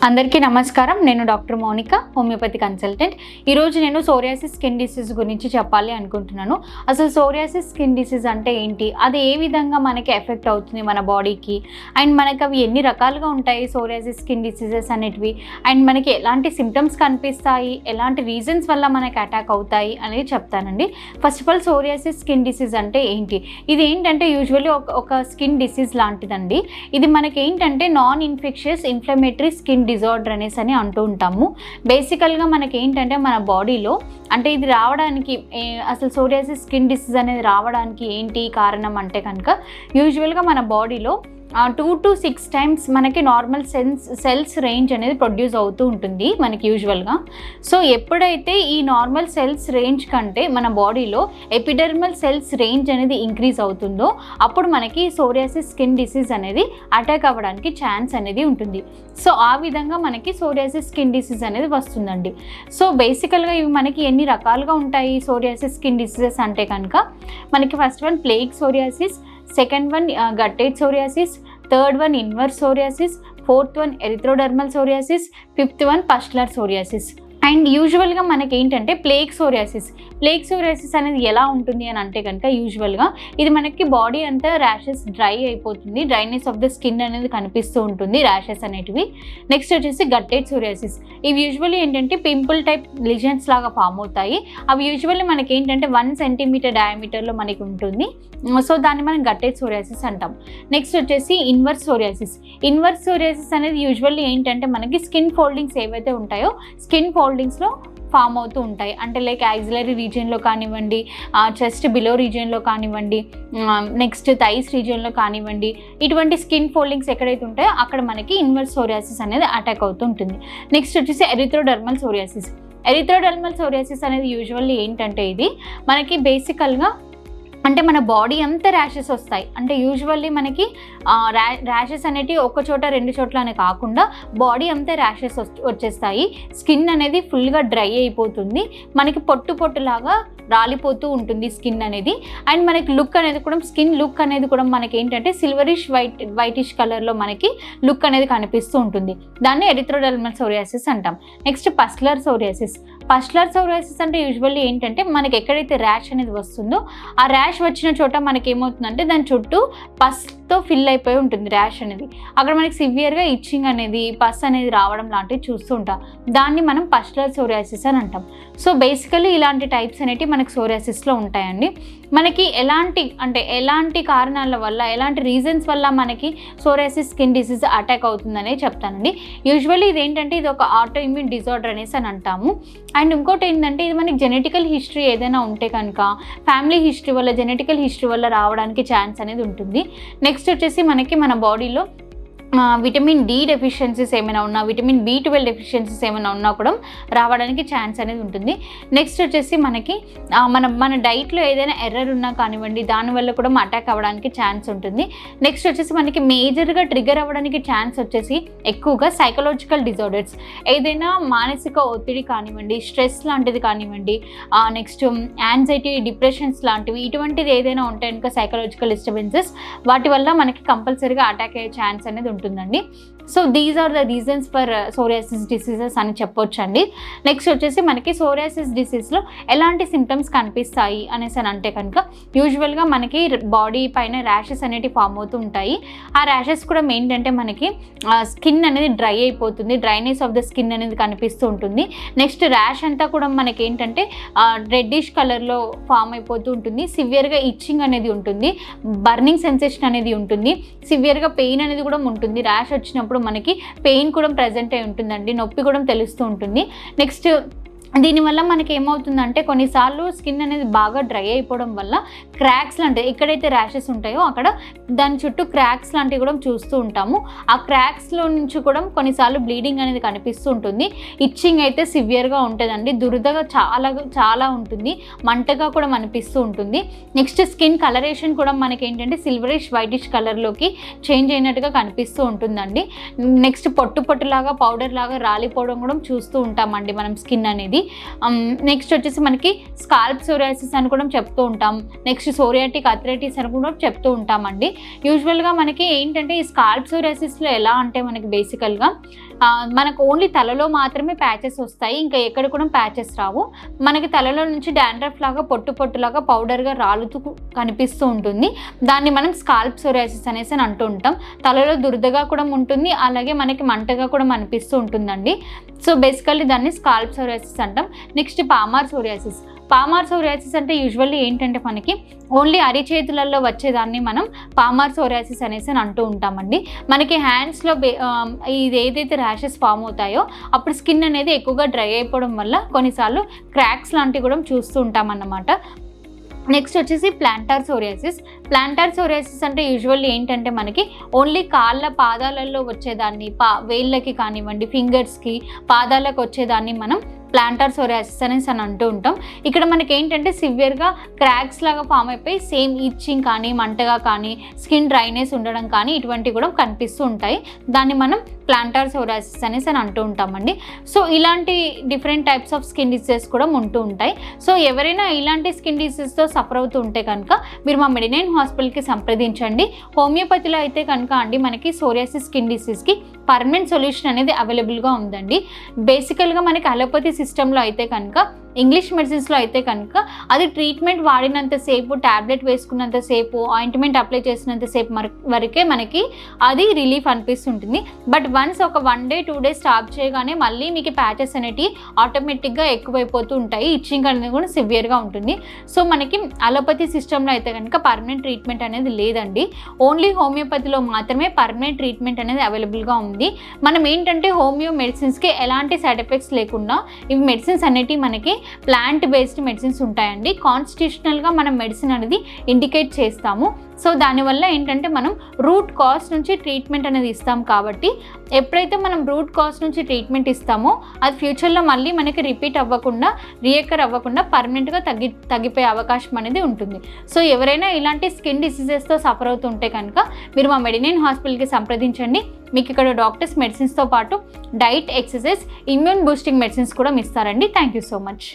అందరికీ నమస్కారం. నేను డాక్టర్ మౌనిక, హోమియోపతి కన్సల్టెంట్. ఈరోజు నేను సోరియాసిస్ స్కిన్ డిసీజ్ గురించి చెప్పాలి అనుకుంటున్నాను. అసలు సోరియాసిస్ స్కిన్ డిసీజ్ అంటే ఏంటి, అది ఏ విధంగా మనకి ఎఫెక్ట్ అవుతుంది మన బాడీకి, అండ్ మనకి అవి ఎన్ని రకాలుగా ఉంటాయి సోరియాసిస్ స్కిన్ డిసీజెస్ అనేటివి, అండ్ మనకి ఎలాంటి సిమ్టమ్స్ కనిపిస్తాయి, ఎలాంటి రీజన్స్ వల్ల మనకి అటాక్ అవుతాయి అనేది చెప్తానండి. First of all psoriasis skin disease అంటే ఏంటి? ఇది ఏంటంటే యూజువల్లీ ఒక స్కిన్ డిసీజ్ లాంటిదండి. ఇది మనకి ఏంటంటే non infectious inflammatory skin disorder అనేసి అని అంటూ ఉంటాము. బేసికల్గా మనకి ఏంటంటే మన బాడీలో అంటే ఇది రావడానికి అసలు సోరియాసిస్ స్కిన్ డిసీజ్ అనేది రావడానికి ఏంటి కారణం అంటే కనుక యూజువల్గా మన బాడీలో 2 to 6 times మనకి నార్మల్ సెల్స్ రేంజ్ అనేది ప్రొడ్యూస్ అవుతూ ఉంటుంది మనకి యూజువల్గా. సో ఎప్పుడైతే ఈ నార్మల్ సెల్స్ రేంజ్ కంటే మన బాడీలో ఎపిడెర్మల్ సెల్స్ రేంజ్ అనేది ఇంక్రీజ్ అవుతుందో అప్పుడు మనకి సోరియాసిస్ స్కిన్ డిసీజ్ అనేది అటాక్ అవ్వడానికి ఛాన్స్ అనేది ఉంటుంది. సో ఆ విధంగా మనకి సోరియాసిస్ స్కిన్ డిసీజ్ అనేది వస్తుందండి. సో బేసికల్గా ఇవి మనకి ఎన్ని రకాలుగా ఉంటాయి సోరియాసిస్ స్కిన్ డిసీజెస్ అంటే కనుక మనకి first one plaque psoriasis, second one guttate psoriasis, third one inverse psoriasis, fourth one erythrodermal psoriasis, fifth one pustular psoriasis. And యూజువల్గా మనకి ఏంటంటే ప్లేగ్ సోరియాసిస్ అనేది ఎలా ఉంటుంది అని అంటే కనుక యూజువల్గా ఇది మనకి బాడీ అంతా ర్యాషెస్ డ్రై అయిపోతుంది, డ్రైనెస్ ఆఫ్ ద స్కిన్ అనేది కనిపిస్తూ ఉంటుంది, ర్యాషెస్ అనేటివి. నెక్స్ట్ వచ్చేసి గట్టెడ్ సోరియాసిస్. ఇవి యూజువల్లీ ఏంటంటే పింపుల్ టైప్ లిజన్స్ లాగా ఫామ్ అవుతాయి. అవి యూజువల్లీ మనకి ఏంటంటే 1 centimeter డయామీటర్లో మనకి ఉంటుంది. సో దాన్ని మనం గట్టెడ్ సోరియాసిస్ అంటాం. నెక్స్ట్ వచ్చేసి ఇన్వర్స్ సోరియాసిస్ అనేది యూజువల్లీ ఏంటంటే మనకి స్కిన్ ఫోల్డింగ్స్ ఏవైతే ఉంటాయో స్కిన్ ఫోల్డింగ్స్లో ఫామ్ అవుతూ ఉంటాయి. అంటే లైక్ యాక్సిలరీ రీజియన్లో కానివ్వండి, చెస్ట్ బిలో రీజియన్లో కానివ్వండి, నెక్స్ట్ థైస్ రీజియన్లో కానివ్వండి, ఇటువంటి స్కిన్ ఫోల్డింగ్స్ ఎక్కడైతే ఉంటాయో అక్కడ మనకి ఇన్వర్స్ సోరియాసిస్ అనేది అటాక్ అవుతూ ఉంటుంది. నెక్స్ట్ వచ్చేసి ఎరిథ్రోడర్మల్ సోరియాసిస్ అనేది యూజువల్లీ ఏంటంటే ఇది మనకి బేసికల్గా అంటే మన బాడీ అంతా ర్యాషెస్ వస్తాయి. అంటే యూజువల్లీ మనకి ర్యాషెస్ అనేటివి ఒక చోట 2 చోట్ల అనే కాకుండా బాడీ అంతా ర్యాషెస్ వచ్చేస్తాయి. స్కిన్ అనేది ఫుల్గా డ్రై అయిపోతుంది, మనకి పొట్టులాగా రాలిపోతూ ఉంటుంది స్కిన్ అనేది. అండ్ మనకి స్కిన్ లుక్ అనేది కూడా మనకి ఏంటంటే సిల్వరిష్ వైటిష్ కలర్లో మనకి లుక్ అనేది కనిపిస్తూ ఉంటుంది. దాన్ని ఎరిథ్రోడర్మల్ సోరియాసిస్ అంటాం. నెక్స్ట్ పస్టులర్ సోరియాసిస్ అంటే యూజువల్లీ ఏంటంటే మనకి ఎక్కడైతే ర్యాష్ అనేది వస్తుందో ఆ ర్యాష్ వచ్చిన చోట మనకి ఏమవుతుందంటే దాని చుట్టూ పస్తో ఫిల్ అయిపోయి ఉంటుంది ర్యాష్ అనేది. అక్కడ మనకి సివియర్గా ఇచ్చింగ్ అనేది పస్ అనేది రావడం లాంటివి చూస్తూ ఉంటాం. దాన్ని మనం పస్టులర్ సోరియాసిస్ అని అంటాం. సో బేసికలీ ఇలాంటి టైప్స్ అనేవి మనకి సోరియాసిస్లో ఉంటాయండి. మనకి ఎలాంటి కారణాల వల్ల, ఎలాంటి రీజన్స్ వల్ల మనకి సోరియాసిస్ స్కిన్ డిసీజ్ అటాక్ అవుతుందనే చెప్తానండి. యూజువల్లీ ఇది ఏంటంటే ఇది ఒక ఆటో ఇమ్యూన్ డిజార్డర్ అనేసి అని అంటాము. అండ్ ఇంకోటి ఏంటంటే ఇది మనకి జెనెటికల్ హిస్టరీ ఏదైనా ఉంటే కనుక ఫ్యామిలీ హిస్టరీ వల్ల, జెనెటికల్ హిస్టరీ వల్ల రావడానికి ఛాన్స్ అనేది ఉంటుంది. నెక్స్ట్ వచ్చేసి మనకి మన బాడీలో విటమిన్ డి డెఫిషియన్సీస్ ఏమైనా ఉన్నా, విటమిన్ B12 డెఫిషియన్సీస్ ఏమైనా ఉన్నా కూడా రావడానికి ఛాన్స్ అనేది ఉంటుంది. నెక్స్ట్ వచ్చేసి మనకి మన డైట్లో ఏదైనా ఎర్రర్ ఉన్నా కానివ్వండి దానివల్ల కూడా అటాక్ అవ్వడానికి ఛాన్స్ ఉంటుంది. నెక్స్ట్ వచ్చేసి మనకి మేజర్గా ట్రిగర్ అవ్వడానికి ఛాన్స్ వచ్చేసి ఎక్కువగా సైకలాజికల్ డిజార్డర్స్, ఏదైనా మానసిక ఒత్తిడి కానివ్వండి, స్ట్రెస్ లాంటిది కానివ్వండి, నెక్స్ట్ యాంగ్జైటీ, డిప్రెషన్స్ లాంటివి, ఇటువంటిది ఏదైనా ఉంటాయి ఇంకా సైకలాజికల్ డిస్టర్బెన్సెస్, వాటి వల్ల మనకి కంపల్సరీగా అటాక్ అయ్యే ఛాన్స్ అనేది ఉంటుందండి. So these are the reasons for psoriasis diseases అని చెప్పొచ్చండి. నెక్స్ట్ వచ్చేసి మనకి సోరియాసిస్ డిసీజ్లో ఎలాంటి సిమ్టమ్స్ కనిపిస్తాయి అనేసి అని అంటే కనుక యూజువల్గా మనకి బాడీ పైన ర్యాషెస్ అనేవి ఫామ్ అవుతూ ఉంటాయి. ఆ ర్యాషెస్ కూడా ఏంటంటే మనకి స్కిన్ అనేది డ్రై అయిపోతుంది, డ్రైనెస్ ఆఫ్ ద స్కిన్ అనేది కనిపిస్తూ ఉంటుంది. నెక్స్ట్ ర్యాష్ అంతా కూడా మనకి ఏంటంటే రెడ్డిష్ కలర్లో ఫామ్ అయిపోతూ ఉంటుంది, సివియర్గా ఇచ్చింగ్ అనేది ఉంటుంది, బర్నింగ్ సెన్సేషన్ అనేది ఉంటుంది, సివియర్గా పెయిన్ అనేది కూడా ఉంటుంది. ర్యాష్ వచ్చినప్పుడు మనకి పెయిన్ కూడా ప్రజెంట్ అయి ఉంటుందండి, నొప్పి కూడా తెలుస్తూ ఉంటుంది. నెక్స్ట్ దీనివల్ల మనకి ఏమవుతుందంటే కొన్నిసార్లు స్కిన్ అనేది బాగా డ్రై అయిపోవడం వల్ల క్రాక్స్ లాంటివి, ఎక్కడైతే ర్యాషెస్ ఉంటాయో అక్కడ దాని చుట్టూ క్రాక్స్ లాంటివి కూడా చూస్తూ ఉంటాము. ఆ క్రాక్స్లో నుంచి కూడా కొన్నిసార్లు బ్లీడింగ్ అనేది కనిపిస్తూ ఉంటుంది. ఇచ్చింగ్ అయితే సివియర్గా ఉంటుందండి, దురదగా చాలా ఉంటుంది, మంటగా కూడా అనిపిస్తూ ఉంటుంది. నెక్స్ట్ స్కిన్ కలరేషన్ కూడా మనకి ఏంటంటే సిల్వరిష్ వైటిష్ కలర్లోకి చేంజ్ అయినట్టుగా కనిపిస్తూ ఉంటుందండి. నెక్స్ట్ పొట్టులాగా పౌడర్ లాగా రాలిపోవడం కూడా చూస్తూ ఉంటామండి మనం స్కిన్ అనేది. నెక్స్ట్ వచ్చేసి మనకి స్కాల్ప్ సోరియాసిస్ అని కూడా చెప్తూ ఉంటాం. నెక్స్ట్ సోరియాటిక్ అథరైటిస్ అని కూడా చెప్తూ ఉంటామండి. యూజువల్గా మనకి ఏంటంటే ఈ స్కాల్ప్ సోరియాసిస్లో ఎలా అంటే మనకి బేసికల్గా మనకు ఓన్లీ తలలో మాత్రమే ప్యాచెస్ వస్తాయి, ఇంకా ఎక్కడ కూడా ప్యాచెస్ రావు. మనకి తలలో నుంచి డాండ్రఫ్ లాగా పొట్టులాగా పౌడర్గా రాలుతూ కనిపిస్తూ ఉంటుంది. దాన్ని మనం స్కాల్ప్ సోరియాసిస్ అనేసి అని అంటూ ఉంటాం. తలలో దురదగా కూడా ఉంటుంది, అలాగే మనకి మంటగా కూడా అనిపిస్తూ ఉంటుందండి. సో బేసికల్లీ దాన్ని స్కాల్ప్ సోరియాసిస్ అంటాం. నెక్స్ట్ పామార్ సోరియాసిస్ అంటే యూజువల్లీ ఏంటంటే మనకి ఓన్లీ అరిచేతులలో వచ్చేదాన్ని మనం పామార్ సోరియాసిస్ అనేసి అని అంటూ ఉంటామండి. మనకి హ్యాండ్స్లో ఇది ఏదైతే ర్యాషెస్ ఫామ్ అవుతాయో అప్పుడు స్కిన్ అనేది ఎక్కువగా డ్రై అయిపోవడం వల్ల కొన్నిసార్లు క్రాక్స్ లాంటివి కూడా చూస్తూ ఉంటాం అన్నమాట. నెక్స్ట్ వచ్చేసి ప్లాంటార్ సోరియాసిస్ అంటే యూజువల్లీ ఏంటంటే మనకి ఓన్లీ పాదాలలో వచ్చేదాన్ని, వేళ్ళకి కానివ్వండి, ఫింగర్స్కి, పాదాలకు వచ్చేదాన్ని మనం ప్లాంటార్ సోరియాసిస్ అనేసి అని అంటూ ఉంటాం. ఇక్కడ మనకి ఏంటంటే సివియర్గా క్రాక్స్ లాగా ఫామ్ అయిపోయి సేమ్ ఇచ్చింగ్ కానీ, మంటగా కానీ, స్కిన్ డ్రైనెస్ ఉండడం కానీ ఇటువంటివి కూడా కనిపిస్తూ ఉంటాయి. దాన్ని మనం ప్లాంటార్ సోరియాసిస్ అనేసి అని అంటూ ఉంటామండి. సో ఇలాంటి different types of skin diseases కూడా ఉంటూ ఉంటాయి. సో ఎవరైనా ఇలాంటి స్కిన్ డిసీజ్తో సఫర్ అవుతూ ఉంటే కనుక మీరు మా మెడినైన్ హాస్పిటల్కి సంప్రదించండి. హోమియోపతిలో అయితే కనుక అండి మనకి సోరియాసిస్ స్కిన్ డిసీజ్కి పర్మనెంట్ సొల్యూషన్ అనేది అవైలబుల్గా ఉందండి. బేసికల్గా మనకి అలోపతి సిస్టంలో అయితే కనుక, ఇంగ్లీష్ మెడిసిన్స్లో అయితే కనుక అది ట్రీట్మెంట్ వాడినంతసేపు, ట్యాబ్లెట్ వేసుకున్నంతసేపు, ఆయింట్మెంట్ అప్లై చేసినంతసేపు వరకే మనకి అది రిలీఫ్ అనిపిస్తుంటుంది. బట్ వన్స్ ఒక 1 day 2 days స్టాప్ చేయగానే మళ్ళీ మీకు ప్యాచెస్ అనేటివి ఆటోమేటిక్గా ఎక్కువైపోతూ ఉంటాయి. ఇచ్చింగ్ అనేది కూడా సివియర్గా ఉంటుంది. సో మనకి అలోపతి సిస్టంలో అయితే కనుక పర్మనెంట్ ట్రీట్మెంట్ అనేది లేదండి. ఓన్లీ హోమియోపతిలో మాత్రమే పర్మనెంట్ ట్రీట్మెంట్ అనేది అవైలబుల్గా ఉంది. మనం ఏంటంటే హోమియో మెడిసిన్స్కి ఎలాంటి సైడ్ ఎఫెక్ట్స్ లేకుండా ఇవి మెడిసిన్స్ అనేటివి మనకి ప్లాంట్ బేస్డ్ మెడిసిన్స్ ఉంటాయండి. కాన్స్టిట్యూషనల్గా మనం మెడిసిన్ అనేది ఇండికేట్ చేస్తాము. సో దానివల్ల ఏంటంటే మనం రూట్ కాజ్ నుంచి ట్రీట్మెంట్ అనేది ఇస్తాం కాబట్టి ఎప్పుడైతే మనం రూట్ కాజ్ నుంచి ట్రీట్మెంట్ ఇస్తామో అది ఫ్యూచర్లో మళ్ళీ మనకి రీఎకర్ అవ్వకుండా పర్మనెంట్గా తగ్గిపోయే అవకాశం అనేది ఉంటుంది. సో ఎవరైనా ఇలాంటి స్కిన్ డిసీజెస్తో సఫర్ అవుతుంటే కనుక మీరు మా మెడినైన్ హాస్పిటల్కి సంప్రదించండి. మీకు ఇక్కడ డాక్టర్స్ మెడిసిన్స్తో పాటు diet, exercise, immune boosting medicines కూడా ఇస్తారండి. Thank you so much.